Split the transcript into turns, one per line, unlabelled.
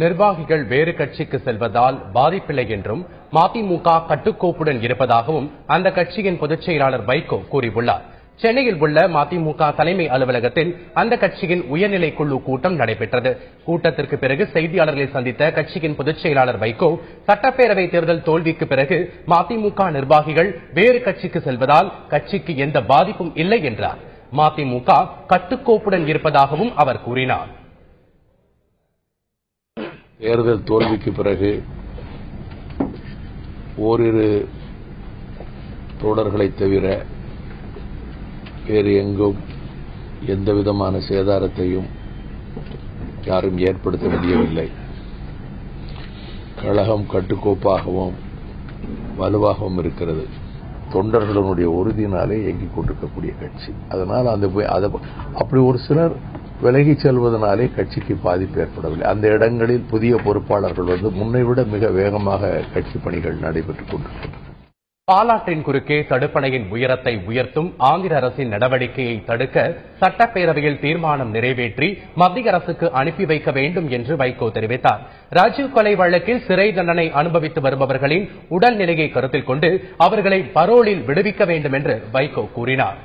நிர்வாகிகள் வேறு கட்சிக்கு செல்வதால் பாதிப்பில்லை என்றும் மதிமுக கட்டுக்கோப்புடன் இருப்பதாகவும் அந்த கட்சியின் பொதுச் செயலாளர் வைகோ கூறியுள்ளார். சென்னையில் உள்ள மதிமுக தலைமை அலுவலகத்தில் அந்த கட்சியின் உயர்நிலை குழு கூட்டம் நடைபெற்றது. கூட்டத்திற்கு பிறகு செய்தியாளர்களை சந்தித்த கட்சியின் பொதுச் செயலாளர் வைகோ, சட்டப்பேரவை தேர்தல் தோல்விக்கு பிறகு மதிமுக நிர்வாகிகள் வேறு கட்சிக்கு செல்வதால் கட்சிக்கு எந்த பாதிப்பும் இல்லை என்றார். மதிமுக கட்டுக்கோப்புடன் இருப்பதாகவும் அவர் கூறினார்.
தேர்தல் தோல்விக்கு பிறகு ஓரிரு தோழர்களை தவிர வேறு எங்கும் எந்தவிதமான சேதாரத்தையும் யாரும் ஏற்படுத்த முடியவில்லை. கழகம் கட்டுக்கோப்பாகவும் வலுவாகவும் இருக்கிறது. தொண்டர்களுடைய உறுதியினாலே இயங்கிக் கொண்டிருக்கக்கூடிய கட்சி. அதனால் அப்படி ஒரு சிலர் விலகிச் செல்வதனாலே கட்சிக்கு பாதிப்பு ஏற்படவில்லை. அந்த இடங்களில் புதிய பொறுப்பாளர்கள் முன்னைவிட மிக வேகமாக கட்சி பணிகள் நடைபெற்றுக் கொண்டிருக்கின்றன.
பாலாற்றின் குறுக்கே தடுப்பணையின் உயரத்தை உயர்த்தும் ஆந்திர அரசின் நடவடிக்கையை தடுக்க சட்டப்பேரவையில் தீர்மானம் நிறைவேற்றி மத்திய அரசுக்கு அனுப்பி வைக்க வேண்டும் என்று வைகோ தெரிவித்தார். ராஜீவ் கொலை வழக்கில் சிறை தண்டனை அனுபவித்து வருபவர்களின் உடல்நிலையை கருத்தில் கொண்டு அவர்களை பரோலில் விடுவிக்க வேண்டும் என்று வைகோ கூறினார்.